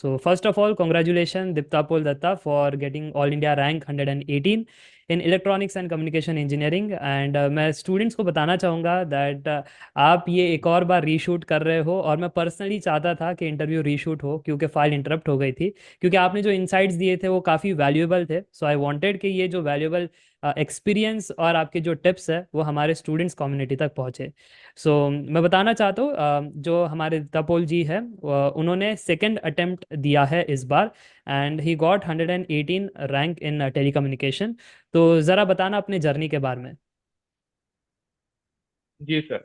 So first of all, congratulations Diptapol Datta for getting All India rank 118 in Electronics and Communication Engineering. And मैं students को बताना चाहूँगा that आप ये एक और बार रीशूट कर रहे हो, और मैं पर्सनली चाहता था कि इंटरव्यू रीशूट हो क्योंकि फाइल इंटरप्ट हो गई थी, क्योंकि आपने जो इंसाइट्स दिए थे वो काफ़ी वैल्यूएबल थे। सो आई वांटेड कि ये जो वैल्यूएबल एक्सपीरियंस और आपके जो टिप्स है वो हमारे स्टूडेंट्स कम्युनिटी तक पहुँचे। सो मैं बताना चाहता हूँ, जो हमारे तपोल जी है उन्होंने सेकंड अटेम्प्ट दिया है इस बार, and he got 118 rank in telecommunication. तो ज़रा बताना अपने जर्नी के बारे में। जी सर।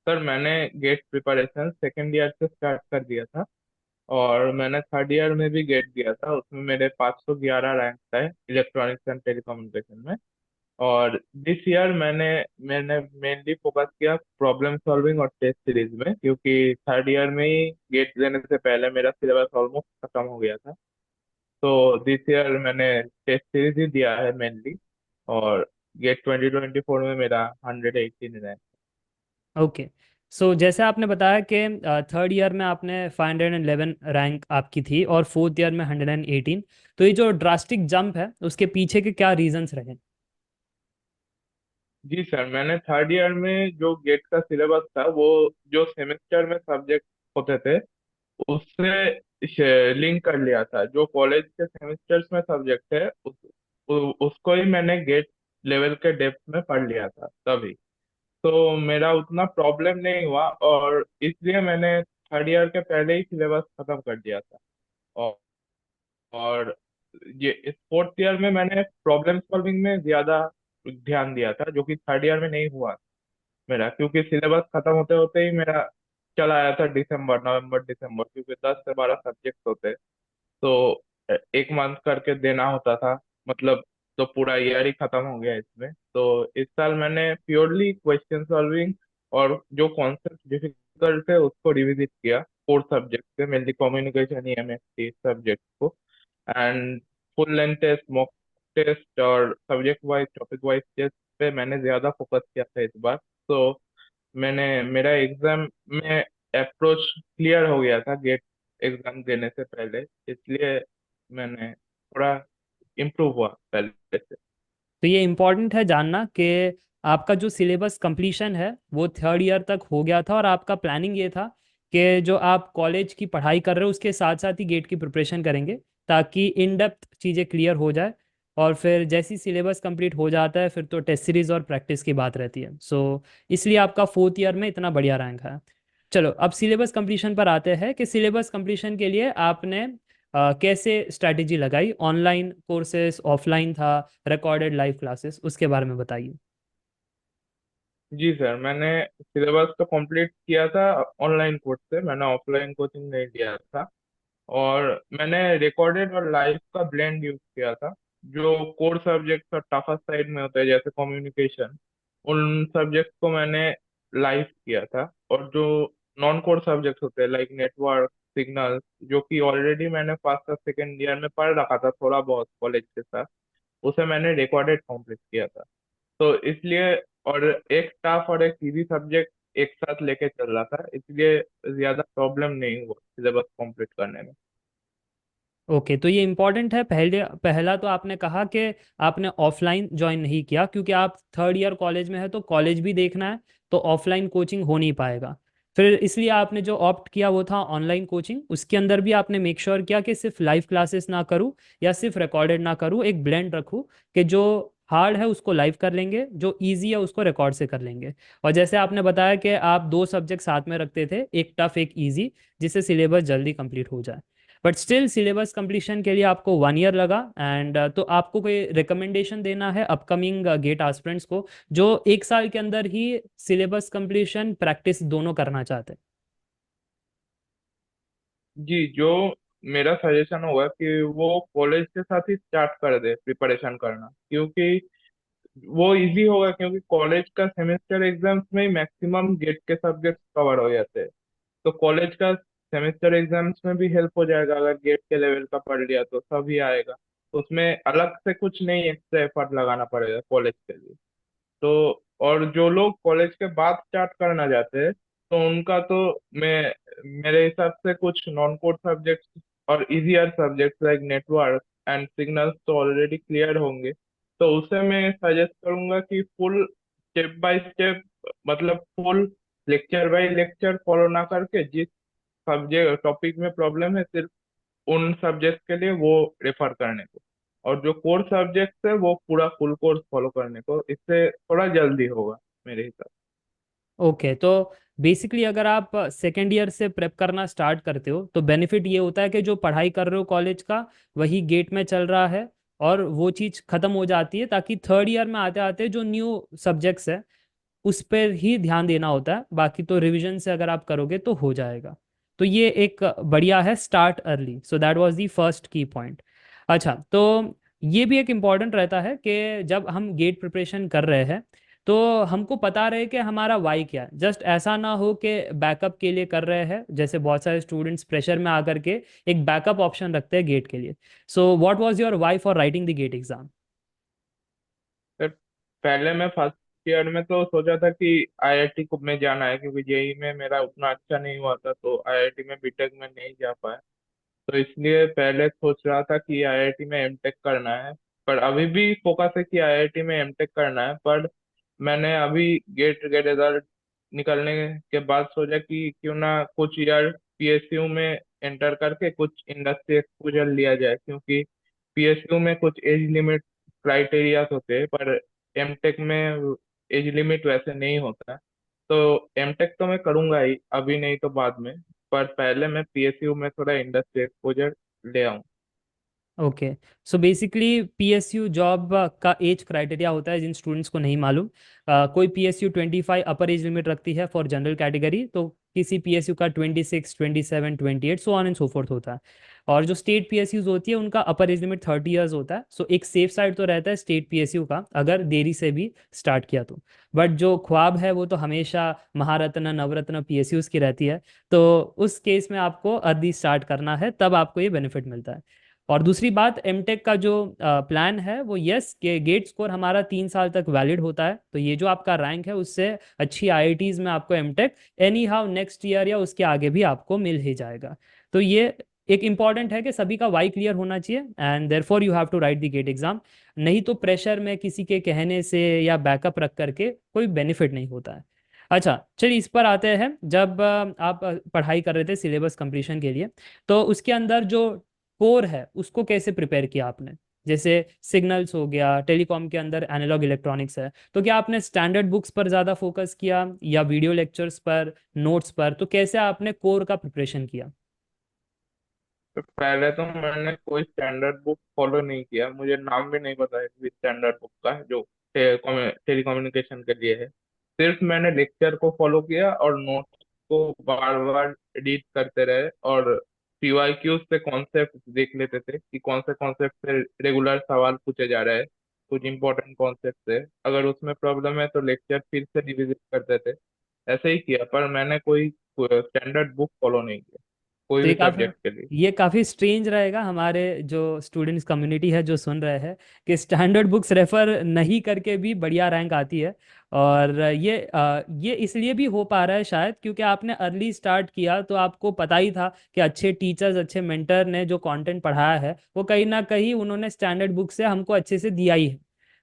सर मैंने गेट प्रिपरेशन सेकेंड ईयर से स्टार्ट कर दिया था, और मैंने थर्ड ईयर में भी गेट दिया था। उसमें मेरे 511 रैंक थे इलेक्ट्रॉनिक्स एंड टेलीकम्युनिकेशन में। और दिस ईयर मैंने मैंने मेनली फोकस किया प्रॉब्लम सॉल्विंग और टेस्ट सीरीज में, क्योंकि थर्ड ईयर में ही गेट देने से पहले मेरा सिलेबस ऑलमोस्ट खत्म हो गया था। तो दिस ईयर मैंने टेस्ट सीरीज ही दिया है मेनली। और गेट 2024 में मेरा 118 रैंक। ओके। सो जैसे आपने बताया कि थर्ड ईयर में आपने 511 रैंक आपकी थी और फोर्थ ईयर में 118, तो ये जो ड्रास्टिक जंप है उसके पीछे के क्या रीजंस रहे? जी सर, मैंने थर्ड ईयर में जो गेट का सिलेबस था वो जो सेमेस्टर में सब्जेक्ट होते थे उससे लिंक कर लिया था। जो कॉलेज के सेमेस्टर्स में सब्जेक्ट है उसको ही मैंने गेट लेवल के डेप्थ में पढ़ लिया था तभी। तो मेरा उतना प्रॉब्लम नहीं हुआ, और इसलिए मैंने थर्ड ईयर के पहले ही सिलेबस खत्म कर दिया था। और, और ये इस फोर्थ ईयर में मैंने प्रॉब्लम सॉल्विंग में ज्यादा ध्यान दिया था, जो कि थर्ड ईयर में नहीं हुआ मेरा, क्योंकि सिलेबस खत्म होते होते ही मेरा चला आया था दिसंबर, नवंबर दिसंबर, क्योंकि 10 से 12 सब्जेक्ट होते। तो एक मंथ करके देना होता था, मतलब तो पूरा ईयर ही खत्म हो गया इसमें। तो इस साल मैंने प्योरली क्वेश्चन सॉल्विंग और जो कॉन्सेप्ट डिफिकल्ट थे उसको रिविजिट किया, फोर सब्जेक्ट से मेनली कम्युनिकेशन ईएमएस सब्जेक्ट को। And full length test, mock test और subject wise topic wise test पे मैंने ज्यादा फोकस किया था इस बार। तो मैंने मेरा एग्जाम में अप्रोच क्लियर हो गया था गेट एग्जाम देने से पहले, इसलिए मैंने थोड़ा इम्प्रूव हुआ पहले से। तो ये इम्पॉर्टेंट है जानना कि आपका जो सिलेबस कंप्लीशन है वो थर्ड ईयर तक हो गया था, और आपका प्लानिंग ये था कि जो आप कॉलेज की पढ़ाई कर रहे हो उसके साथ साथ ही गेट की प्रिपरेशन करेंगे, ताकि इन डेप्थ चीज़ें क्लियर हो जाए। और फिर जैसी सिलेबस कंप्लीट हो जाता है फिर तो टेस्ट सीरीज और प्रैक्टिस की बात रहती है। सो इसलिए आपका फोर्थ ईयर में इतना बढ़िया रैंक है। चलो अब सिलेबस कंप्लीशन पर आते हैं कि सिलेबस कंप्लीशन के लिए आपने कैसे स्ट्रैटेजी लगाई? ऑनलाइन कोर्सेज, ऑफलाइन था, रिकॉर्डेड लाइव क्लासेस, उसके बारे में बताइए। जी सर, मैंने सिलेबस तो कंप्लीट किया था ऑनलाइन कोर्स से, मैंने ऑफलाइन कोचिंग नहीं लिया था। और मैंने रिकॉर्डेड और लाइव का ब्लेंड यूज किया था। जो कोर सब्जेक्ट और टफेस्ट साइड में होता है जैसे कम्युनिकेशन, उन सब्जेक्ट को मैंने लाइव किया था। और जो नॉन कोर सब्जेक्ट होते हैं लाइक नेटवर्क, सिग्नल, जो कि ऑलरेडी मैंने फर्स्ट और सेकेंड ईयर में पढ़ रखा था थोड़ा बहुत कॉलेज के साथ, उसे मैंने रिकॉर्डेड कंप्लीट किया था। तो इसलिए, और एक टफ और एक इजी सब्जेक्ट एक साथ लेके चल रहा था, इसलिए ज्यादा प्रॉब्लम नहीं हुआ सिलेबस कंप्लीट करने में। ओके, तो ये इम्पॉर्टेंट है। पहला तो आपने कहा कि आपने ऑफलाइन ज्वाइन नहीं किया क्योंकि आप थर्ड ईयर कॉलेज में है तो कॉलेज भी देखना है, तो ऑफलाइन कोचिंग हो नहीं पाएगा। फिर इसलिए आपने जो ऑप्ट किया वो था ऑनलाइन कोचिंग। उसके अंदर भी आपने मेक श्योर किया कि सिर्फ लाइव क्लासेस ना करूँ या सिर्फ रिकॉर्डेड ना करूँ, एक ब्लेंड रखूँ कि जो हार्ड है उसको लाइव कर लेंगे, जो इजी है उसको रिकॉर्ड से कर लेंगे। और जैसे आपने बताया कि आप दो सब्जेक्ट साथ में रखते थे, एक टफ एक इजी, जिससे सिलेबस जल्दी कंप्लीट हो जाए। बट स्टिल सिलेबस कंप्लीशन के लिए आपको 1 ईयर लगा। एंड तो आपको कोई रिकमेंडेशन देना है अपकमिंग गेट एस्पिरेंट्स को जो 1 साल के अंदर ही सिलेबस कंप्लीशन प्रैक्टिस दोनों करना चाहते हैं? जी, जो मेरा सजेशन होगा कि वो कॉलेज के साथ ही स्टार्ट कर दे प्रिपरेशन करना, क्योंकि वो इजी होगा, क्योंकि कॉलेज का सेमेस्टर एग्जाम्स में ही मैक्सिमम गेट के सब्जेक्ट कवर हो जाते हैं। तो कॉलेज का सेमेस्टर एग्जाम्स में भी हेल्प हो जाएगा, अगर गेट के लेवल का पढ़ लिया तो सभी आएगा। उसमें अलग से कुछ नहीं एक्स्ट्रा एफर्ट लगाना पड़ेगा कॉलेज के लिए। तो और जो लोग कॉलेज के बाद स्टार्ट करना चाहते हैं तो उनका तो मैं मेरे हिसाब से कुछ नॉन कोर सब्जेक्ट और easier subjects like network and signals तो ऑलरेडी क्लियर होंगे। तो उसे मैं सजेस्ट करूंगा कि फुल स्टेप बाय स्टेप, मतलब full lecture by lecture follow ना करके, जिस सब्जेक्ट टॉपिक में प्रॉब्लम है सिर्फ उन सब्जेक्ट के लिए वो रेफर करने को, और जो कोर सब्जेक्ट है वो पूरा फुल कोर्स फॉलो करने को, इससे थोड़ा जल्दी होगा मेरे हिसाब ओके, तो बेसिकली अगर आप सेकेंड ईयर से प्रेप करना स्टार्ट करते हो तो बेनिफिट ये होता है कि जो पढ़ाई कर रहे हो कॉलेज का वही गेट में चल रहा है, और वो चीज़ ख़त्म हो जाती है, ताकि थर्ड ईयर में आते आते जो न्यू सब्जेक्ट्स है उस पर ही ध्यान देना होता है, बाकी तो रिवीजन से अगर आप करोगे तो हो जाएगा। तो ये एक बढ़िया है, start early, so that was the first की पॉइंट। अच्छा, तो ये भी एक इम्पॉर्टेंट रहता है कि जब हम गेट प्रिपरेशन कर रहे हैं तो हमको पता रहे कि हमारा वाई क्या है। जस्ट ऐसा ना हो कि बैकअप के लिए कर रहे हैं, जैसे बहुत सारे स्टूडेंट्स प्रेशर में आकर के एक बैकअप ऑप्शन रखते हैं गेट के लिए। So what was your why for writing the GATE exam? है। पहले मैं फर्स्ट ईयर में तो सोचा था कि आईआईटी को में जाना है, क्योंकि जेई में मेरा उतना अच्छा नहीं हुआ था, तो आईआईटी में बीटेक में नहीं जा पाया। तो इसलिए पहले सोच रहा था कि आईआईटी में एमटेक करना है। पर अभी भी फोकस है कि आईआईटी में एमटेक करना है। पर मैंने अभी गेट के रिजल्ट निकलने के बाद सोचा कि क्यों ना कुछ ईयर पीएसयू में एंटर करके कुछ इंडस्ट्री एक्सपोजर लिया जाए, क्योंकि पीएसयू में कुछ एज लिमिट क्राइटेरिया होते हैं, पर एमटेक में एज लिमिट वैसे नहीं होता है। तो एमटेक तो मैं करूंगा ही, अभी नहीं तो बाद में। पर पहले मैं पीएसयू में थोड़ा इंडस्ट्री एक्सपोजर ले आऊं। Okay, so basically PSU job का एज क्राइटेरिया होता है, जिन स्टूडेंट्स को नहीं मालूम, कोई पीएसयू 25 अपर एज लिमिट रखती है फॉर जनरल कैटेगरी, तो किसी पीएसयू का 26, 27, 28, so on and so fourth होता है। और जो स्टेट पीएसयूज होती है उनका अपर एज लिमिट 30 ईयर्स होता है। सो एक सेफ साइड तो रहता है स्टेट पीएसयू का, अगर देरी से भी स्टार्ट किया तो। बट जो ख्वाब है वो तो हमेशा महारत्न नवरत्न पीएसयूज की रहती है। तो उस केस में आपको अर्ली स्टार्ट करना है, तब आपको ये बेनिफिट मिलता है। और दूसरी बात, एमटेक का जो प्लान है वो यस के गेट स्कोर हमारा 3 साल तक वैलिड होता है, तो ये जो आपका रैंक है उससे अच्छी आईआईटीज में आपको MTech anyhow next year या उसके आगे भी आपको मिल ही जाएगा। तो ये एक इंपॉर्टेंट है कि सभी का वाई क्लियर होना चाहिए, and therefore you have to write the GATE exam. नहीं तो प्रेशर में किसी के कहने से या बैकअप रख करके कोई बेनिफिट नहीं होता है। अच्छा चलिए, इस पर आते हैं। जब आप पढ़ाई कर रहे थे सिलेबस कंप्लीशन के लिए, तो उसके अंदर जो कोर है उसको कैसे प्रिपेयर किया आपने? जैसे सिग्नल्स हो गया, टेलीकॉम के अंदर एनालॉग इलेक्ट्रॉनिक्स है, तो क्या आपने स्टैंडर्ड बुक्स पर ज़्यादा फोकस किया या वीडियो लेक्चर्स पर, नोट्स पर? तो कैसे आपने कोर का प्रिपरेशन किया? तो पहले तो मैंने कोई स्टैंडर्ड बुक फॉलो नहीं किया, मुझे नाम भी नहीं पता है कि स्टैंडर्ड बुक का है जो टेलीकम्युनिकेशन के लिए है। सिर्फ मैंने लेक्चर को फॉलो किया और नोट्स को बार बार एडिट करते रहे, और पीवाईक्यू से कॉन्सेप्ट देख लेते थे कि कौन से कॉन्सेप्ट से रेगुलर सवाल पूछे जा रहे हैं, कुछ इंपॉर्टेंट कॉन्सेप्ट से। अगर उसमें प्रॉब्लम है तो लेक्चर फिर से रिविजिट करते थे। ऐसे ही किया, पर मैंने कोई स्टैंडर्ड बुक फॉलो नहीं किया कोई तो भी सब्जेक्ट के लिए। ये काफ़ी स्ट्रेंज रहेगा हमारे जो स्टूडेंट्स कम्युनिटी है जो सुन रहे हैं, कि स्टैंडर्ड बुक्स रेफर नहीं करके भी बढ़िया रैंक आती है। और ये इसलिए भी हो पा रहा है शायद क्योंकि आपने अर्ली स्टार्ट किया, तो आपको पता ही था कि अच्छे टीचर्स, अच्छे मेंटर ने जो कंटेंट पढ़ाया है वो कहीं ना कहीं उन्होंने स्टैंडर्ड बुक से हमको अच्छे से दिया ही है।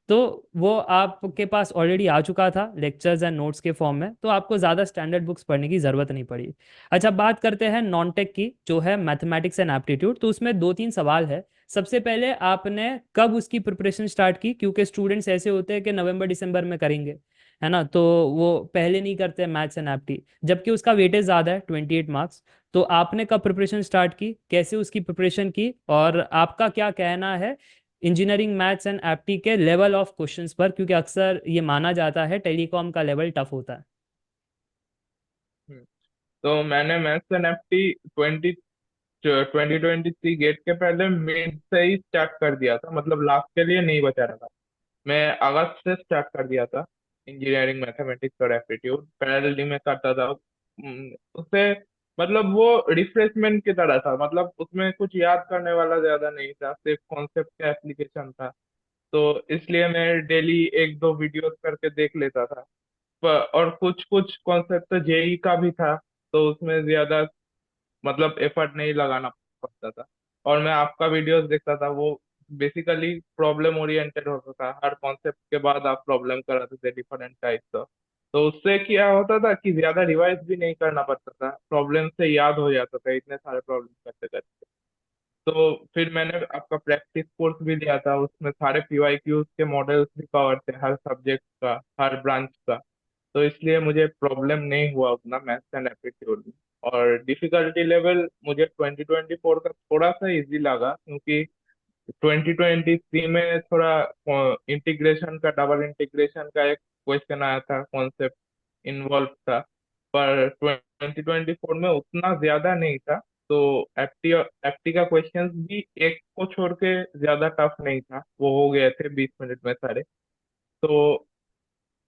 तो वो आपके पास ऑलरेडी आ चुका था लेक्चर्स एंड नोट्स के फॉर्म में, तो आपको ज़्यादा स्टैंडर्ड बुक्स पढ़ने की ज़रूरत नहीं पड़ी। अच्छा, बात करते हैं नॉन टेक की, जो है मैथमेटिक्स एंड एप्टीट्यूड। तो उसमें दो तीन सवाल है। सबसे पहले, आपने कब उसकी प्रिपरेशन स्टार्ट की? क्योंकि स्टूडेंट्स ऐसे होते हैं कि नवंबर दिसंबर में करेंगे, है ना, तो वो पहले नहीं करते मैथ्स एंड एप्टी, जबकि उसका वेटेज ज़्यादा है, 28 मार्क्स। तो आपने कब प्रिपरेशन स्टार्ट की, कैसे उसकी प्रिपरेशन की, और आपका क्या कहना है इंजीनियरिंग मैथ्स एंड एप्टी के लेवल ऑफ क्वेश्चंस पर? क्योंकि अक्सर ये माना जाता है टेलीकॉम का लेवल टफ होता है। हम्म। तो मैंने मैथ्स एंड एफटी 2023 गेट के पहले मिड से ही स्टार्ट कर दिया था, मतलब लास्ट के लिए नहीं बचा रहा था। मैं अगस्त से स्टार्ट कर दिया था इंजीनियरिंग मैथमेटिक्स और एप्टीट्यूड पैरेलली में करता था। उससे मतलब वो रिफ्रेशमेंट की तरह था, मतलब उसमें कुछ याद करने वाला ज्यादा नहीं था, सिर्फ कॉन्सेप्ट का एप्लीकेशन था। तो इसलिए मैं डेली एक दो वीडियोस करके देख लेता था। और कुछ कुछ कॉन्सेप्ट तो जेई का भी था, तो उसमें ज्यादा मतलब एफर्ट नहीं लगाना पड़ता था। और मैं आपका वीडियोस देखता था, वो बेसिकली प्रॉब्लम ओरिएंटेड होता था, हर कॉन्सेप्ट के बाद आप प्रॉब्लम कराते थे डिफरेंट टाइप्स ऑफ। तो उससे क्या होता था कि ज्यादा रिवाइज भी नहीं करना पड़ता था, प्रॉब्लम से याद हो जाता था इतने सारे प्रॉब्लम करते करते। तो फिर मैंने आपका प्रैक्टिस कोर्स भी लिया था, उसमें सारे पीवाईक्यूज के मॉडल्स भी कवर थे, हर सब्जेक्ट का, हर ब्रांच का। तो इसलिए मुझे प्रॉब्लम नहीं हुआ उतना मैथ्स एंड एप्टीट्यूड में। और डिफिकल्टी लेवल मुझे 2024 का थोड़ा सा इजी लगा, क्योंकि 2023 में थोड़ा इंटीग्रेशन का, डबल इंटीग्रेशन का एक क्वेश्चन आया था, कॉन्सेप्ट इन्वॉल्व था। पर 2024 में उतना ज्यादा नहीं था। तो एप्टी एप्टी का क्वेश्चंस भी एक को छोड़ के ज्यादा टफ नहीं था, वो हो गए थे 20 मिनट में सारे। तो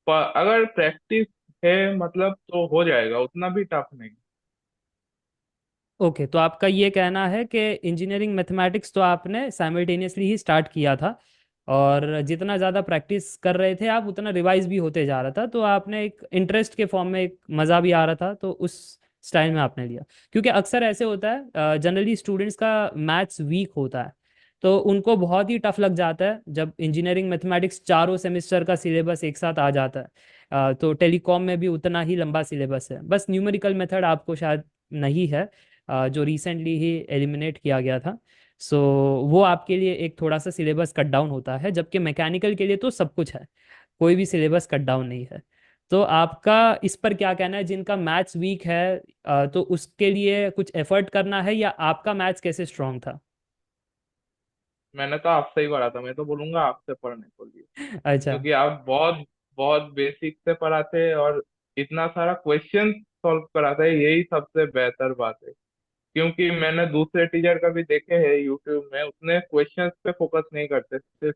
अगर प्रैक्टिस है मतलब तो हो जाएगा, उतना भी टफ नहीं। ओके, तो आपका ये कहना है कि इंजीनियरिंग मैथमेटिक्स तो आपने साइमल्टेनियसली ही स्टार्ट किया था, और जितना ज़्यादा प्रैक्टिस कर रहे थे आप उतना रिवाइज भी होते जा रहा था, तो आपने एक इंटरेस्ट के फॉर्म में एक मज़ा भी आ रहा था, तो उस स्टाइल में आपने लिया। क्योंकि अक्सर ऐसे होता है, जनरली स्टूडेंट्स का मैथ्स वीक होता है, तो उनको बहुत ही टफ लग जाता है जब इंजीनियरिंग मैथमेटिक्स चारों सेमेस्टर का सिलेबस एक साथ आ जाता है। तो टेलीकॉम में भी उतना ही लंबा सिलेबस है, बस न्यूमेरिकल मेथड आपको शायद नहीं है, जो रिसेंटली ही एलिमिनेट किया गया था। सो वो आपके लिए एक थोड़ा सा सिलेबस कट डाउन होता है, जबकि मैकेनिकल के लिए तो सब कुछ है, कोई भी सिलेबस कट डाउन नहीं है। तो आपका इस पर क्या कहना है, जिनका मैथ्स वीक है तो उसके लिए कुछ एफर्ट करना है, या आपका मैथ्स कैसे स्ट्रांग था? मैंने तो आपसे ही पढ़ा था, मैं तो बोलूंगा आपसे पढ़ने को लिए। अच्छा। क्योंकि आप बहुत बहुत बेसिक से पढ़ाते हैं और इतना सारा क्वेश्चन सॉल्व कराते हैं, यही सबसे बेहतर बात है। क्योंकि मैंने दूसरे टीचर का भी देखे हैं यूट्यूब में, उतने क्वेश्चंस पे फोकस नहीं करते, सिर्फ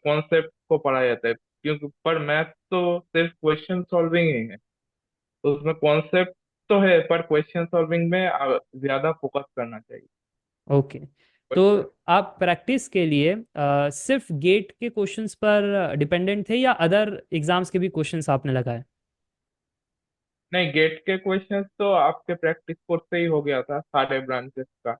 कॉन्सेप्ट को पढ़ाया जाता है। क्योंकि पर मैथ तो सिर्फ क्वेश्चन सॉल्विंग ही है, तो उसमें कॉन्सेप्ट तो है, पर क्वेश्चन सॉल्विंग में ज्यादा फोकस करना चाहिए। ओके, तो आप प्रैक्टिस के लिए सिर्फ गेट के क्वेश्चंस पर डिपेंडेंट थे, या अदर एग्जाम्स के भी क्वेश्चंस आपने लगाए? नहीं, गेट के क्वेश्चंस तो आपके प्रैक्टिस कोर्स से ही हो गया था, सारे ब्रांचेस का।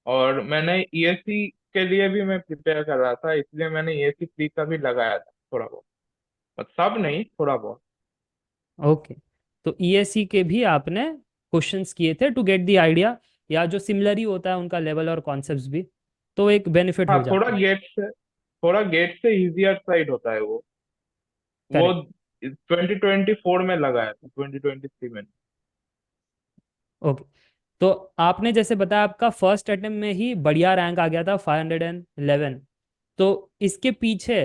और मैंने ईएससी के लिए भी मैं प्रिपेयर कर रहा था, इसलिए मैंने ईएससी प्री का भी लगाया था थोड़ा बहुत, सब नहीं, थोड़ा बहुत। ओके, तो ईएससी के भी आपने क्वेश्चंस किए थे टू गेट द आइडिया, या जो सिमिलर ही होता है उनका लेवल और कॉन्सेप्ट्स भी, तो एक बेनिफिट हाँ, हो थोड़ा जाता है। गेट से, थोड़ा गेट से इजियर साइड होता है वो करेक्ट। 2024 में लगाया था, 2023 में। ओके, तो आपने जैसे बताया आपका फर्स्ट अटेम्प्ट में ही बढ़िया रैंक आ गया था 511। तो इसके पीछे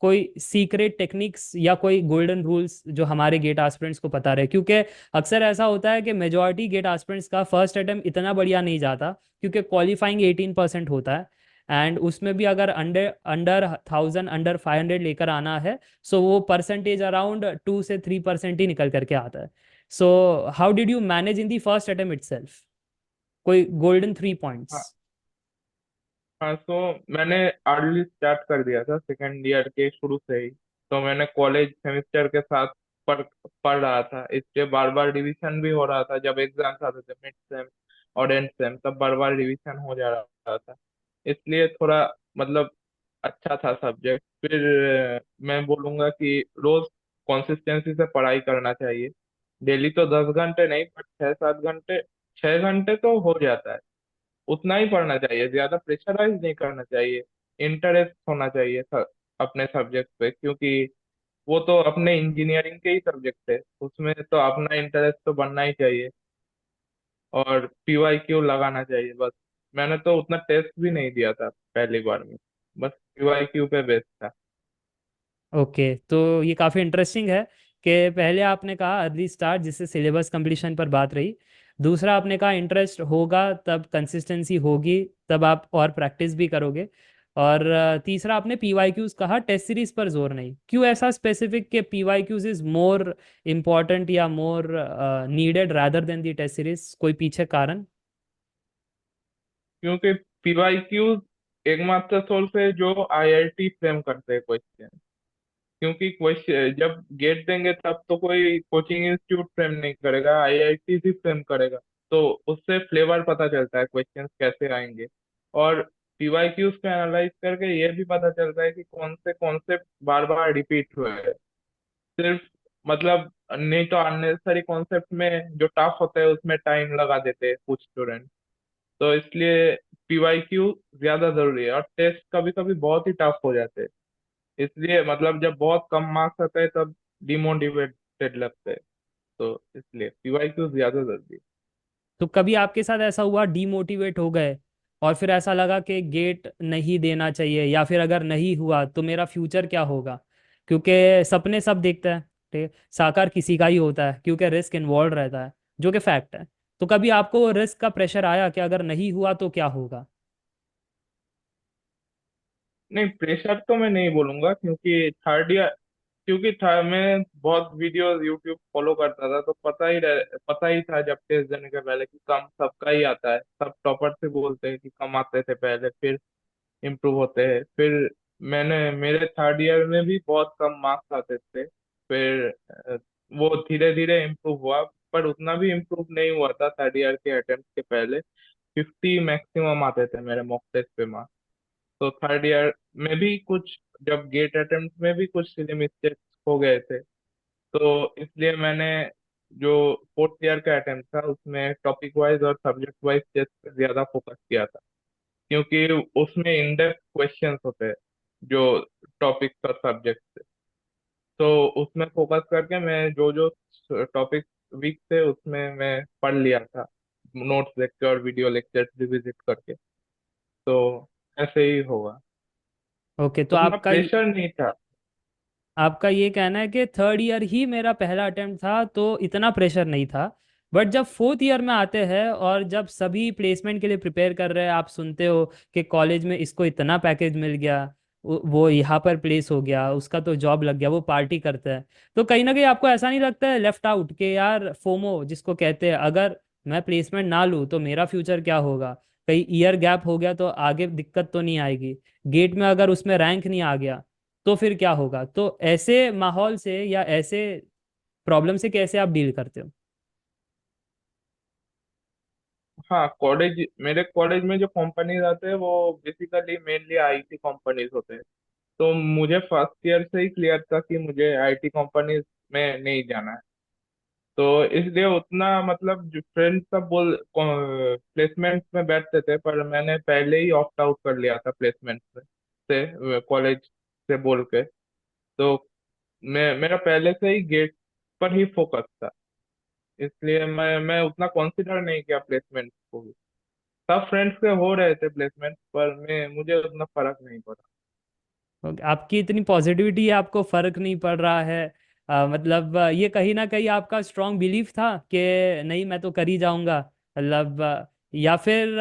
कोई सीक्रेट टेक्निक्स या कोई गोल्डन रूल्स जो हमारे गेट एस्पिरेंट्स को पता रहे? क्योंकि अक्सर ऐसा होता है कि मेजॉरिटी गेट एस्पिरेंट्स का फर्स्ट अटेम्प्ट इतना बढ़िया नहीं जाता, क्योंकि क्वालिफाइंग 18% होता है, एंड उसमें भी अगर अंडर अंडर 1000 अंडर 500 लेकर आना है, सो वो परसेंटेज अराउंड 2 से 3% ही निकल करके आता है। So how did you manage in the first attempt itself, कोई गोल्डन 3 पॉइंट्स? हाँ हाँ, तो मैंने अर्ली स्टार्ट कर दिया था सेकेंड ईयर के शुरू से ही। तो मैंने कॉलेज सेमेस्टर के साथ पढ़ पढ़ रहा था, इसलिए बार बार रिवीजन भी हो रहा था। जब एग्जाम्स आते थे मिड सेम और एंड सेम, तब बार बार रिवीजन हो जा रहा था, इसलिए थोड़ा मतलब अच्छा था सब्जेक्ट। फिर मैं बोलूंगा कि रोज कंसिस्टेंसी से पढ़ाई करना चाहिए। डेली तो 10 घंटे नहीं, पर 6 7 घंटे, 6 घंटे तो हो जाता है। उतना ही पढ़ना चाहिए, ज्यादा प्रेशराइज नहीं करना चाहिए। इंटरेस्ट होना चाहिए अपने सब्जेक्ट पे, क्योंकि वो तो अपने इंजीनियरिंग के ही सब्जेक्ट है, उसमें तो अपना इंटरेस्ट तो बनना ही चाहिए। और पीवाईक्यू लगाना चाहिए बस। मैंने तो उतना टेस्ट भी नहीं दिया था पहली बार में, बस पीवाईक्यू पे बेस्ड था। ओके, तो ये काफ़ी इंटरेस्टिंग है कि पहले आपने कहा अर्ली स्टार्ट, जिससे सिलेबस कंप्लीशन पर बात रही। दूसरा आपने कहा इंटरेस्ट होगा तब कंसिस्टेंसी होगी, तब आप और प्रैक्टिस भी करोगे। और तीसरा आपने पीवाईक्यूज कहा, टेस्ट सीरीज पर जोर नहीं। क्यों ऐसा स्पेसिफिक कि पीवाईक्यूज इज मोर इम्पॉर्टेंट या मोर नीडेड रादर देन दी टेस्ट सीरीज, कोई पीछे कारण? क्योंकि पीवाईक्यू एकमात्र सोर्स है जो आईआईटी फ्रेम करते हैं क्वेश्चन। क्योंकि क्वेश्चन जब गेट देंगे तब तो कोई कोचिंग इंस्टीट्यूट फ्रेम नहीं करेगा, आईआईटी ही फ्रेम करेगा। तो उससे फ्लेवर पता चलता है क्वेश्चंस कैसे आएंगे। और पीवाईक्यूज को एनालाइज करके ये भी पता चलता है कि कौन से कॉन्सेप्ट बार बार रिपीट हुए हैं। सिर्फ मतलब नहीं तो अननेसेसरी कॉन्सेप्ट में जो टफ होता है उसमें टाइम लगा देते हैं कुछ स्टूडेंट। तो इसलिए पीवाईक्यू ज्यादा जरूरी है, और टेस्ट कभी कभी बहुत ही टफ हो जाते हैं। इसलिए मतलब जब बहुत कम मार्क्स आते हैं तब डिमोटिवेटेड लगते हैं। तो इसलिए पीवाईक्यू ज्यादा जरूरी है। तो कभी आपके साथ ऐसा हुआ डीमोटिवेट हो गए और फिर ऐसा लगा कि गेट नहीं देना चाहिए, या फिर अगर नहीं हुआ तो मेरा फ्यूचर क्या होगा? क्योंकि सपने सब देखते हैं, ठीक है, साकार किसी का ही होता है, क्योंकि रिस्क इन्वॉल्व रहता है, जो कि फैक्ट है। तो कभी आपको रिस्क का प्रेशर आया कि अगर नहीं हुआ तो क्या होगा? नहीं, प्रेशर तो मैं नहीं बोलूंगा, क्योंकि थर्ड ईयर, मैं बहुत वीडियोस यूट्यूब फॉलो करता था, तो पता ही था जब टेस्ट देने के पहले कि कम सबका ही आता है। सब टॉपर से बोलते हैं कि कम आते थे पहले, फिर इम्प्रूव होते हैं। फिर मेरे थर्ड ईयर में भी बहुत कम मार्क्स आते थे। फिर वो धीरे धीरे इम्प्रूव हुआ, पर उतना भी इम्प्रूव नहीं हुआ था थर्ड ईयर के अटेम्प्ट के पहले। 50 मैक्सिमम आते थे मेरे मॉक टेस्ट पे मार्क्स। तो थर्ड ईयर में भी कुछ, जब गेट अटेम्प्ट में भी कुछ सिली मिस्टेक्स हो गए थे। तो इसलिए मैंने जो फोर्थ ईयर का अटेम्प्ट था उसमें टॉपिक वाइज और सब्जेक्ट वाइज टेस्ट पे ज्यादा फोकस किया था, क्योंकि उसमें इन डेप्थ क्वेश्चंस होते हैं जो टॉपिक और सब्जेक्ट से। तो उसमें फोकस करके मैं जो जो टॉपिक वीक थे उसमें मैं पढ़ लिया था, नोट्स देख के और वीडियो लेक्चर रिविजिट करके। तो ऐसे ही होगा। ओके, तो उतना प्रेशर नहीं था। आपका ये कहना है कि थर्ड ईयर ही मेरा पहला अटेम्प्ट था तो इतना प्रेशर नहीं था। बट जब फोर्थ ईयर में आते हैं और जब सभी प्लेसमेंट के लिए प्रिपेयर कर रहे हैं, आप सुनते हो कि कॉलेज में इसको इतना पैकेज मिल गया, वो यहाँ पर प्लेस हो गया, उसका तो जॉब लग गया, वो पार्टी करता है। तो कहीं ना कहीं आपको ऐसा नहीं लगता है लेफ्ट आउट के यार, फोमो जिसको कहते हैं, अगर मैं प्लेसमेंट ना लूँ तो मेरा फ्यूचर क्या होगा? कहीं ईयर गैप हो गया तो आगे दिक्कत तो नहीं आएगी? गेट में अगर उसमें रैंक नहीं आ गया तो फिर क्या होगा? तो ऐसे माहौल से या ऐसे प्रॉब्लम से कैसे आप डील करते हो? हाँ, मेरे कॉलेज में जो कंपनीज आते हैं वो बेसिकली मेनली आईटी कंपनीज होते हैं। तो मुझे फर्स्ट ईयर से ही क्लियर था कि मुझे आईटी कंपनीज में नहीं जाना है। तो इसलिए उतना मतलब जो फ्रेंड सब बोल प्लेसमेंट में बैठते थे, पर मैंने पहले ही ऑप्ट आउट कर लिया था प्लेसमेंट से कॉलेज से बोल के। तो मेरा पहले से ही गेट पर ही फोकस था। इसलिए मैं उतना कंसिडर नहीं किया प्लेसमेंट को भी। सब फ्रेंड्स के हो रहे थे प्लेसमेंट, पर मैं मुझे उतना फर्क नहीं पड़ा। आपकी इतनी पॉजिटिविटी है, आपको फर्क नहीं पड़ रहा है। मतलब ये कहीं ना कहीं आपका स्ट्रांग बिलीफ था कि नहीं मैं तो कर ही जाऊंगा, मतलब या फिर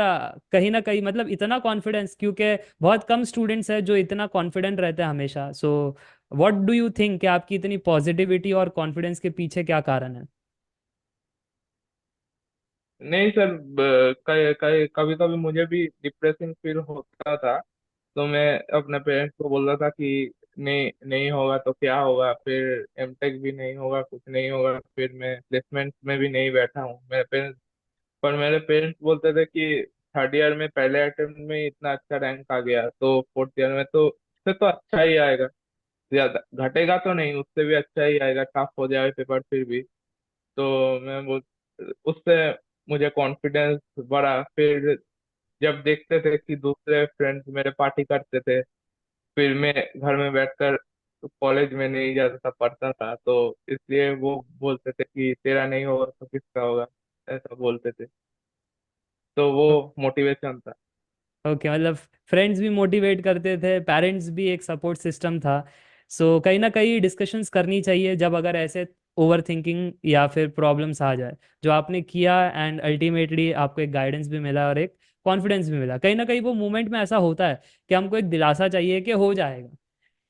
कहीं ना कहीं मतलब इतना कॉन्फिडेंस, क्योंकि बहुत कम स्टूडेंट्स हैं जो इतना कॉन्फिडेंट रहते हैं हमेशा। So what do you think कि आपकी इतनी पॉजिटिविटी और कॉन्फिडेंस के पीछे क्या कारण है? नहीं सर, कभी कभी मुझे भी डिप्रेसिंग फील होता था। तो मैं अपने पेरेंट्स को बोल रहा था कि नहीं नहीं होगा तो क्या होगा, फिर एमटेक भी नहीं होगा, कुछ नहीं होगा, फिर मैं प्लेसमेंट में भी नहीं बैठा हूँ। मेरे पेरेंट्स बोलते थे कि थर्ड ईयर में पहले अटेम्प्ट में ही इतना अच्छा रैंक आ गया, तो फोर्थ ईयर में तो उससे तो अच्छा ही आएगा। ज्यादा घटेगा तो नहीं, उससे भी अच्छा ही आएगा, टफ हो जाए पेपर फिर भी। तो मैं बोल उससे मुझे कॉन्फिडेंस बढ़ा। फिर जब देखते थे कि दूसरे फ्रेंड्स मेरे पार्टी करते थे, फिर मैं घर में बैठकर कॉलेज में नहीं जाता था, पढ़ता था। तो इसलिए वो बोलते थे कि तेरा नहीं होगा तो किसका होगा, ऐसा बोलते थे। तो वो मोटिवेशन था। ओके, मतलब फ्रेंड्स भी मोटिवेट करते थे, पेरेंट्स भी एक सपोर्ट सिस्टम था। सो कहीं ना कहीं डिस्कशंस करनी चाहिए जब अगर ऐसे ओवर थिंकिंग या फिर प्रॉब्लम्स आ जाए, जो आपने किया, एंड अल्टीमेटली आपको एक गाइडेंस भी मिला और एक कॉन्फिडेंस भी मिला। कहीं ना कहीं वो मोमेंट में ऐसा होता है कि हमको एक दिलासा चाहिए कि हो जाएगा,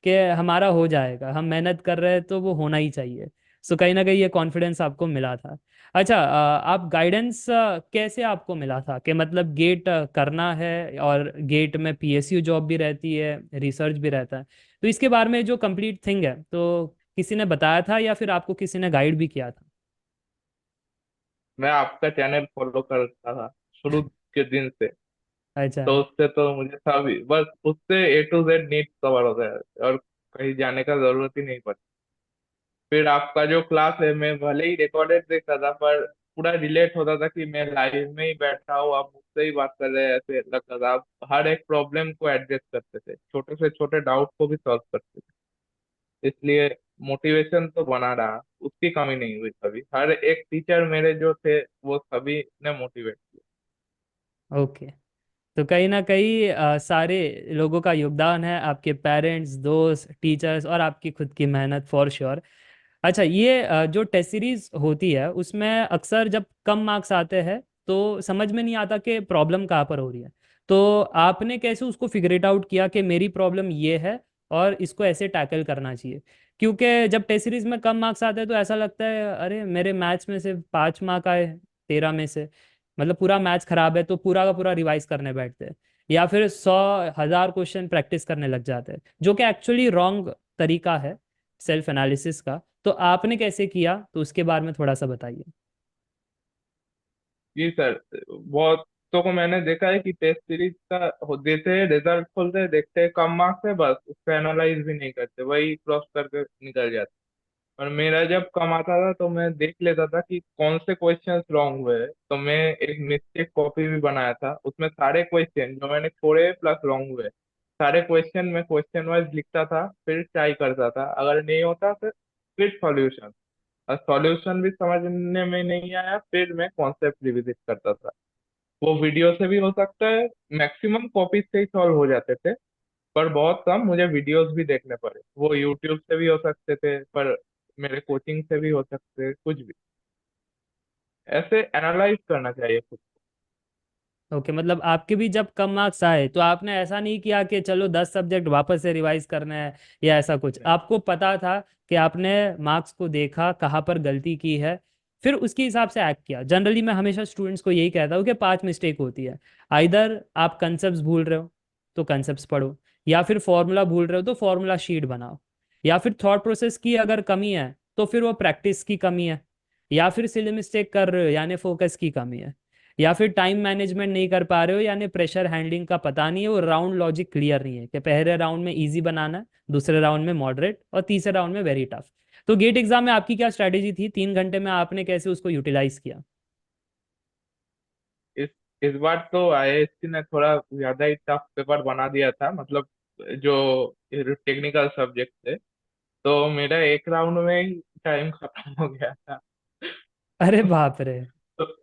कि हमारा हो जाएगा, हम मेहनत कर रहे हैं तो वो होना ही चाहिए। सो कहीं ना कहीं ये कॉन्फिडेंस आपको मिला था। अच्छा, आप गाइडेंस कैसे आपको मिला था कि मतलब गेट करना है, और गेट में पीएसयू जॉब भी रहती है, रिसर्च भी रहता है, तो इसके बारे में जो कंप्लीट थिंग है, तो किसी ने बताया था या फिर आपको किसी ने गाइड भी किया था? मैं आपका चैनल फॉलो करता था शुरू के दिन से। अच्छा। तो उससे तो मुझे सभी बस उससे A to Z need cover हो गया, और कहीं जाने का जरूरत ही नहीं पड़ती। फिर आपका जो क्लास है, मैं भले ही रिकॉर्डेड देखता था पर पूरा रिलेट होता था कि मैं लाइव में ही बैठा हूँ, आप मुझसे ही बात कर रहे हैं, ऐसे लगता था। आप हर एक प्रॉब्लम को एड्रेस करते थे, छोटे से छोटे डाउट को भी सॉल्व करते थे। इसलिए मोटिवेशन तो बना रहा, उसकी कमी नहीं हुई कभी। हर एक टीचर मेरे जो थे वो सभी ने मोटिवेट किया। ओके। तो कहीं ना कहीं सारे लोगों का योगदान है, आपके पेरेंट्स, दोस्त, टीचर्स और आपकी खुद की मेहनत फॉर श्योर। अच्छा, ये जो टेस्ट सीरीज होती है उसमें अक्सर जब कम मार्क्स आते हैं तो समझ में नहीं आता कि प्रॉब्लम कहाँ पर हो रही है। तो आपने कैसे उसको फिगर इट आउट किया कि मेरी प्रॉब्लम ये है और इसको ऐसे टैकल करना चाहिए? क्योंकि जब टेस्ट सीरीज में कम मार्क्स आते हैं तो ऐसा लगता है अरे मेरे मैथ्स में सिर्फ 5 मार्क आए 13 में से, मतलब पूरा मैथ्स खराब है, तो पूरा का पूरा रिवाइज करने बैठते हैं या फिर 100 1000 क्वेश्चन प्रैक्टिस करने लग जाते हैं, जो कि एक्चुअली रॉन्ग तरीका है सेल्फ एनालिसिस का। तो आपने कैसे किया, तो उसके बारे में थोड़ा सा बताइए। जी सर, बहुतों को मैंने देखा है कि टेस्ट सीरीज का देते हैं, रिजल्ट खोलते हैं, देखते हैं कम मार्क्स है, बस उसका एनालाइज भी नहीं करते, वही क्रॉस करके निकल जाते। और मेरा जब कम आता था तो मैं देख लेता था कि कौन से क्वेश्चंस रॉन्ग हुए हैं। तो मैं एक मिस्टेक कॉपी भी बनाया था, उसमें सारे क्वेश्चन जो मैंने छोड़े प्लस रॉन्ग हुए, सारे क्वेश्चन मैं क्वेश्चन वाइज लिखता था, फिर ट्राई करता था। अगर नहीं होता फिर सॉल्यूशन, और सॉल्यूशन भी समझने में नहीं आया, फिर मैं कॉन्सेप्ट रिविजिट करता था। वो वीडियो से भी हो सकता है, मैक्सिमम कॉपीज से ही सॉल्व हो जाते थे, पर बहुत कम मुझे वीडियोस भी देखने पड़े। वो यूट्यूब से भी हो सकते थे, पर मेरे कोचिंग से भी हो सकते, कुछ भी। ऐसे एनालाइज करना चाहिए खुद ओके, मतलब आपके भी जब कम मार्क्स आए तो आपने ऐसा नहीं किया कि चलो 10 सब्जेक्ट वापस से रिवाइज करना है या ऐसा कुछ, को। आपको पता था कि आपने मार्क्स को देखा कहाँ पर गलती की है, फिर उसके हिसाब से एक्ट किया। जनरली मैं हमेशा स्टूडेंट्स को यही कहता हूँ कि 5 मिस्टेक होती है। आइदर आप कंसेप्ट भूल रहे हो तो कंसेप्ट पढ़ो, या फिर फॉर्मूला भूल रहे हो तो फॉर्मूला शीट बनाओ, या फिर थॉट प्रोसेस की अगर कमी है तो फिर वो प्रैक्टिस की कमी है, या फिर सिली मिस्टेक कर रहे हो यानी फोकस की कमी है, या फिर टाइम मैनेजमेंट नहीं कर पा रहे हो यानी प्रेशर हैंडलिंग का पता नहीं है, वो राउंड लॉजिक क्लियर नहीं है कि पहले राउंड में इजी बनाना है, दूसरे राउंड में मॉडरेट और तीसरे राउंड में वेरी टफ। तो गेट एग्जाम में आपकी क्या स्ट्रैटेजी थी, 3 घंटे में आपने कैसे उसको यूटिलाइज किया? इस इस बार तो IISc ने थोड़ा ज्यादा ही टफ पेपर बना दिया था, मतलब जो टेक्निकल सब्जेक्ट थे, तो मेरा एक राउंड में ही टाइम खत्म हो गया था। अरे बाप रे। तो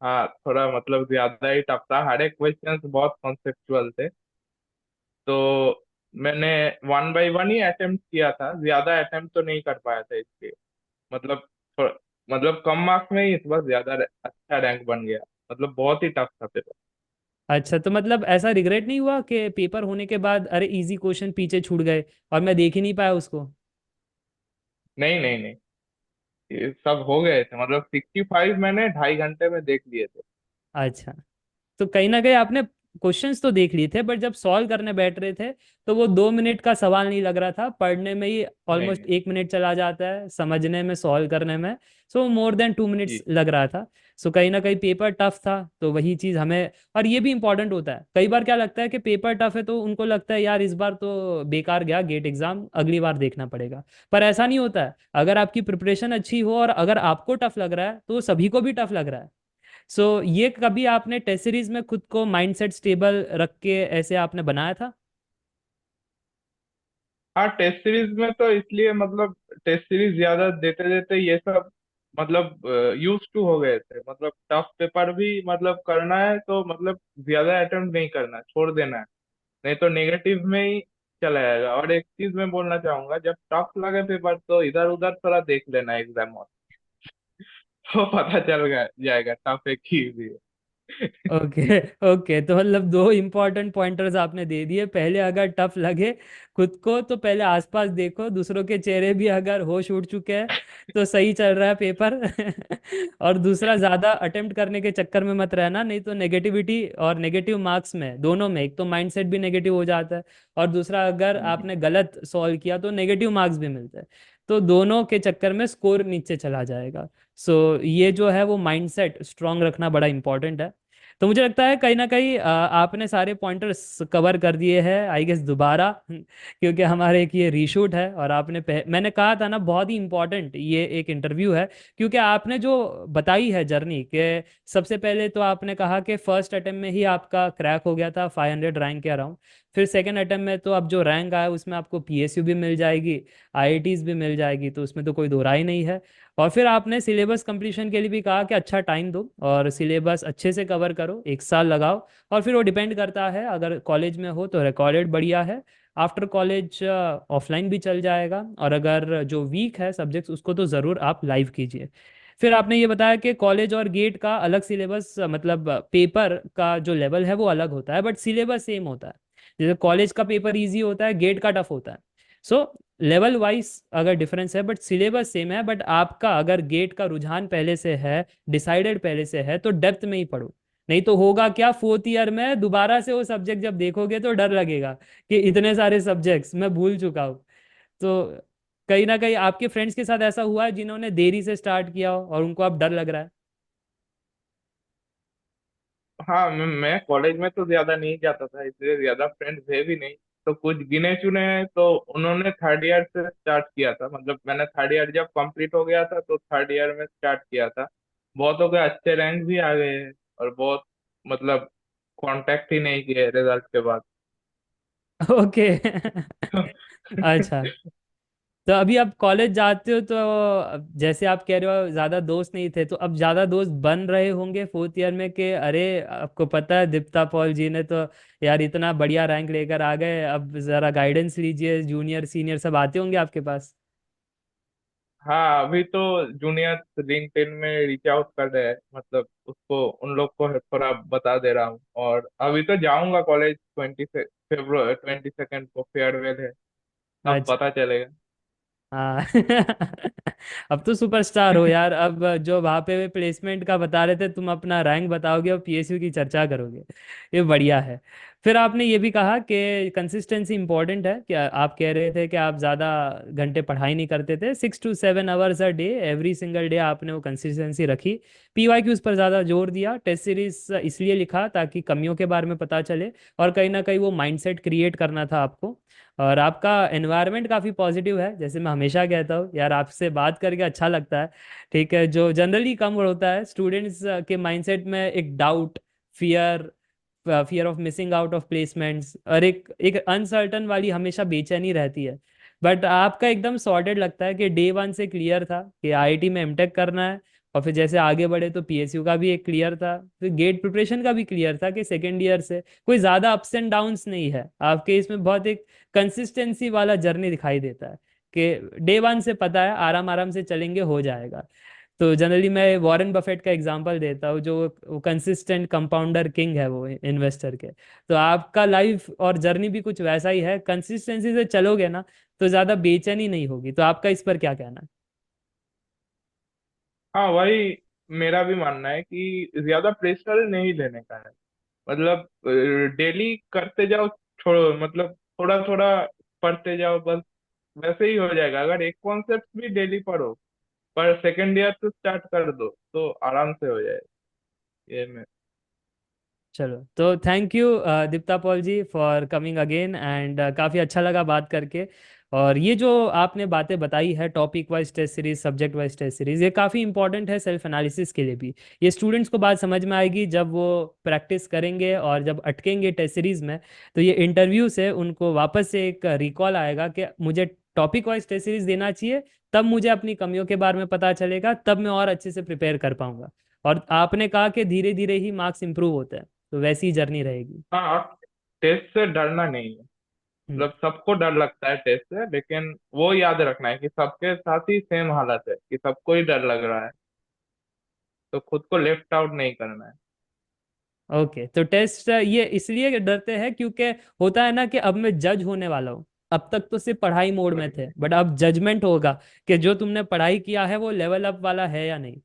हाँ, थोड़ा मतलब ज्यादा ही टफ था, हर एक क्वेश्चन बहुत कॉन्सेप्चुअल थे। तो मैंने 1 by 1 ही अटेम्प्ट किया था, ज्यादा अटेम्प्ट तो नहीं कर पाया था इसके। मतलब थोड़ा, मतलब कम मार्क्स में ही इस बार ज्यादा अच्छा रैंक बन गया। मतलब बहुत ही टफ था पेपर। अच्छा, तो मतलब ऐसा रिग्रेट नहीं हुआ कि पेपर होने के बाद अरे इजी क्वेश्चन पीछे छूट गए और मैं देख ही नहीं पाया उसको? नहीं नहीं नहीं, ये सब हो गए थे, मतलब 65 मैंने 2.5 घंटे में देख लिए थे। अच्छा, तो कहीं ना कहीं आपने क्वेश्चंस तो देख लिए थे, बट जब सॉल्व करने बैठ रहे थे तो वो 2 मिनट का सवाल नहीं लग रहा था, पढ़ने में ही नहीं ऑलमोस्ट नहीं। 1 मिनट चला जाता है, समझने में, सॉल्व करने में सो मोर देन 2 मिनट्स जी लग रहा था। सो कहीं ना कहीं पेपर टफ था, तो वही चीज़ हमें, और ये भी इंपॉर्टेंट होता है। कई बार क्या लगता है कि पेपर टफ है तो उनको लगता है यार इस बार तो बेकार गया गेट एग्जाम, अगली बार देखना पड़ेगा। पर ऐसा नहीं होता है, अगर आपकी प्रिपरेशन अच्छी हो और अगर आपको टफ लग रहा है तो सभी को भी टफ लग रहा है। ये कभी आपने टेस्ट सीरीज में खुद को माइंडसेट स्टेबल रख के ऐसे आपने बनाया था? हाँ, टेस्ट सीरीज में तो इसलिए मतलब टेस्ट सीरीज ज्यादा देते देते ये सब मतलब यूज टू हो गए थे। मतलब टफ पेपर भी मतलब करना है तो मतलब ज्यादा अटेम्प्ट नहीं करना, छोड़ देना है, नहीं तो नेगेटिव में ही चला जाएगा। और एक चीज मैं बोलना चाहूंगा, जब टफ लगे पेपर तो इधर उधर थोड़ा देख लेना एग्जाम में, तो पता चल गया जाएगा टफ है की भी है। ओके। ओके, तो मतलब दो इंपॉर्टेंट पॉइंटर्स आपने दे दिए। पहले अगर टफ लगे खुद को तो पहले आसपास देखो, दूसरों के चेहरे भी अगर होश उड़ चुके हैं तो सही चल रहा है पेपर। और दूसरा, ज्यादा अटेम्प्ट करने के चक्कर में मत रहना, नहीं तो नेगेटिविटी और नेगेटिव मार्क्स में दोनों में एक तो माइंडसेट भी नेगेटिव हो जाता है, और दूसरा अगर जी आपने गलत सॉल्व किया तो नेगेटिव मार्क्स भी मिलते हैं। तो दोनों के चक्कर में स्कोर नीचे चला जाएगा। ये जो है वो माइंडसेट स्ट्रांग रखना बड़ा इंपॉर्टेंट है। तो मुझे लगता है कहीं ना कहीं आपने सारे पॉइंटर्स कवर कर दिए हैं आई गेस दोबारा क्योंकि हमारे एक ये रीशूट है, और मैंने कहा था ना बहुत ही इंपॉर्टेंट ये एक इंटरव्यू है, क्योंकि आपने जो बताई है जर्नी के, सबसे पहले तो आपने कहा कि फर्स्ट अटेम्प्ट में ही आपका क्रैक हो गया था 500 रैंक के अराउंड। फिर सेकंड अटेम्प्ट में तो अब जो रैंक आया उसमें आपको पीएसयू भी मिल जाएगी, आईआईटीज भी मिल जाएगी, तो उसमें तो कोई दो राय नहीं है। और फिर आपने सिलेबस कंप्लीशन के लिए भी कहा कि अच्छा टाइम दो और सिलेबस अच्छे से कवर करो, एक साल लगाओ। और फिर वो डिपेंड करता है, अगर कॉलेज में हो तो रिकॉर्डेड बढ़िया है, आफ्टर कॉलेज ऑफलाइन भी चल जाएगा, और अगर जो वीक है सब्जेक्ट्स उसको तो ज़रूर आप लाइव कीजिए। फिर आपने ये बताया कि कॉलेज और गेट का अलग सिलेबस, मतलब पेपर का जो लेवल है वो अलग होता है, बट सिलेबस सेम होता है। जैसे कॉलेज का पेपर इजी होता है, गेट का टफ होता है। सो लेवल वाइज अगर डिफरेंस है, बट सिलेबस सेम है। बट आपका अगर गेट का रुझान पहले से है, डिसाइडेड पहले से है, तो डेप्थ में ही पढ़ो। नहीं तो होगा क्या, फोर्थ ईयर में दोबारा से वो सब्जेक्ट जब देखोगे तो डर लगेगा कि इतने सारे सब्जेक्ट्स मैं भूल चुका हूँ। तो कहीं ना कहीं आपके फ्रेंड्स के साथ ऐसा हुआ है जिन्होंने देरी से स्टार्ट किया हो और उनको अब डर लग रहा है? हाँ, मैं कॉलेज में तो ज्यादा नहीं जाता था, इसलिए ज्यादा फ्रेंड्स है भी नहीं। तो कुछ गिने चुने हैं, तो उन्होंने थर्ड ईयर से स्टार्ट किया था। मतलब मैंने थर्ड ईयर जब कंप्लीट हो गया था तो थर्ड ईयर में स्टार्ट किया था। बहुतों के अच्छे रैंक भी आ गए हैं, और बहुत, मतलब कांटेक्ट ही नहीं किए रिजल्ट के बाद। ओके। अच्छा, तो अभी आप कॉलेज जाते हो तो अब जैसे आप कह रहे हो ज्यादा दोस्त नहीं थे, तो अब ज्यादा दोस्त बन रहे होंगे फोर्थ ईयर में कि अरे आपको पता है दीप्ता पॉल जी ने तो यार इतना बढ़िया रैंक लेकर आ गए, अब जरा गाइडेंस लीजिए, जूनियर सीनियर सब आते होंगे आपके पास। हाँ, अभी तो जूनियर लिंक्डइन में रीच आउट कर रहे हैं, मतलब उसको, उन लोग को थोड़ा बता दे रहा हूँ। और अभी तो जाऊंगा कॉलेज, 20 फरवरी 22 को फेयरवेल है, तब अच्छा। पता चलेगा। हाँ। अब तो सुपरस्टार हो यार, अब जो वहाँ पे प्लेसमेंट का बता रहे थे, तुम अपना रैंक बताओगे और पीएसयू की चर्चा करोगे, ये बढ़िया है। फिर आपने ये भी कहा कि कंसिस्टेंसी इंपॉर्टेंट है, कि आप कह रहे थे कि आप ज़्यादा घंटे पढ़ाई नहीं करते थे, 6 to 7 hours a day every single day आपने वो कंसिस्टेंसी रखी। पीवाईक्यूज पर ज़्यादा जोर दिया, टेस्ट सीरीज इसलिए लिखा ताकि कमियों के बारे में पता चले, और कहीं ना कहीं वो माइंडसेट क्रिएट करना था आपको। और आपका एनवायरनमेंट काफ़ी पॉजिटिव है, जैसे मैं हमेशा कहता हूँ यार, आपसे बात करके अच्छा लगता है। ठीक है, जो जनरली कम होता है स्टूडेंट्स के माइंडसेट में, एक doubt, fear, fear of missing out of placements, और एक एक अनसर्टन वाली हमेशा बेचैनी रहती है। बट आपका एकदम सॉर्टेड लगता है कि डे 1 से क्लियर था कि आईआईटी में एमटेक करना है, और फिर जैसे आगे बढ़े तो पीएसयू का भी एक क्लियर था, फिर गेट प्रिपरेशन का भी क्लियर था कि सेकेंड ईयर से कोई ज़्यादा अप्स एंड डाउन्स नहीं है आपके इसमें, बहुत एक कंसिस्टेंसी वाला जर्नी दिखाई देता है कि डे 1 से पता है आराम आराम से चलेंगे, हो जाएगा। तो जनरली मैं वॉरेन बफेट का एग्जांपल देता हूँ, जो कंसिस्टेंट कंपाउंडर किंग है वो इन्वेस्टर के। तो आपका लाइफ और जर्नी भी कुछ वैसा ही है, कंसिस्टेंसी से चलोगे ना तो ज़्यादा बेचैनी नहीं होगी। तो आपका इस पर क्या कहना है? हाँ, वही मेरा भी मानना है कि ज्यादा प्रेशर नहीं लेने का है। मतलब डेली करते जाओ, छोड़ो, मतलब थोड़ा थोड़ा पढ़ते जाओ बस, वैसे ही हो जाएगा। अगर एक कॉन्सेप्ट भी डेली पढ़ो, पर सेकेंड ईयर से स्टार्ट कर दो तो आराम से हो जाएगा। ये मैं। चलो, तो thank you Dipta Paul ji for coming again, and काफ़ी अच्छा लगा बात करके। और ये जो आपने बातें बताई है, topic wise test series, subject wise test series, ये काफ़ी इंपॉर्टेंट है सेल्फ एनालिसिस के लिए भी। ये स्टूडेंट्स को बात समझ में आएगी जब वो प्रैक्टिस करेंगे, और जब अटकेंगे टेस्ट सीरीज में तो ये इंटरव्यू से उनको वापस से एक रिकॉल आएगा कि मुझे टॉपिक वाइज टेस्ट सीरीज देना चाहिए, तब मुझे अपनी कमियों के बारे में पता चलेगा, तब मैं और अच्छे से प्रिपेयर कर पाऊंगा। और आपने कहा कि धीरे धीरे ही मार्क्स इंप्रूव होते हैं, तो वैसी जर्नी रहेगी। हाँ, टेस्ट से डरना नहीं है। हम्म। मतलब सबको डर लगता है टेस्ट से, लेकिन वो याद रखना है कि सबके साथ ही सेम हालत है, कि सबको ही डर लग रहा है, तो खुद को लेफ्ट आउट नहीं करना है। ओके, तो टेस्ट ये इसलिए डरते हैं क्योंकि होता है ना कि अब मैं जज होने वाला हूँ। अब तक तो सिर्फ पढ़ाई मोड में थे, बट अब जजमेंट होगा कि जो तुमने पढ़ाई किया है वो लेवल अप वाला है या नहीं।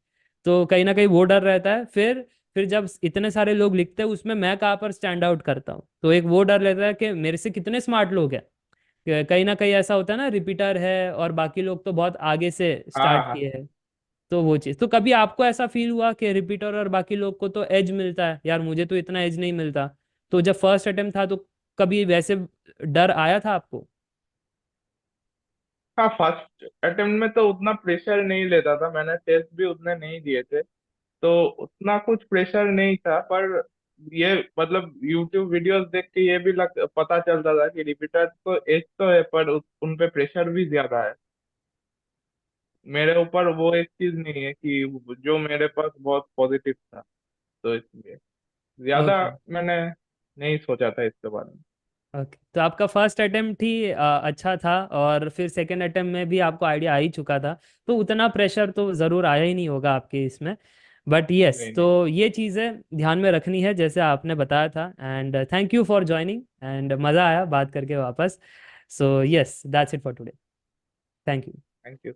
तो कहीं ना कहीं वो डर रहता है। फिर जब इतने सारे लोग लिखते हैं उसमें मैं कहाँ पर स्टैंड आउट करता हूँ, तो एक वो डर रहता है कि मेरे से कितने स्मार्ट लोग हैं। कहीं ना कहीं ऐसा होता है ना, रिपीटर है और बाकी लोग तो बहुत आगे से हाँ स्टार्ट हाँ, किए हैं। तो वो चीज़, तो कभी आपको ऐसा फील हुआ कि रिपीटर और बाकी लोग को तो एज मिलता है यार, मुझे तो इतना एज नहीं मिलता? तो जब फर्स्ट अटेम्प्ट था तो कभी वैसे डर आया था आपको? हाँ, फर्स्ट अटेम्प्ट में तो उतना प्रेशर नहीं लेता था, मैंने टेस्ट भी उतने नहीं दिए थे, तो उतना कुछ प्रेशर नहीं था। पर ये मतलब यूट्यूब वीडियोस देख के ये भी पता चलता था कि रिपीटर तो एज तो है, पर उन पे प्रेशर भी ज्यादा है। मेरे ऊपर वो एक चीज नहीं है कि जो मेरे पास बहुत पॉजिटिव था, तो इसलिए ज्यादा ओके। मैंने नहीं सोचा था इसके बारे में। ओके, तो आपका फर्स्ट अटेम्प्ट ही अच्छा था, और फिर सेकंड अटेम्प्ट में भी आपको आइडिया आ ही चुका था, तो उतना प्रेशर तो ज़रूर आया ही नहीं होगा आपके इसमें। बट यस, नहीं तो नहीं। ये चीज़ें ध्यान में रखनी है जैसे आपने बताया था। And thank you for joining, and मज़ा आया बात करके वापस। So yes, that's it for today. Thank you. Thank you.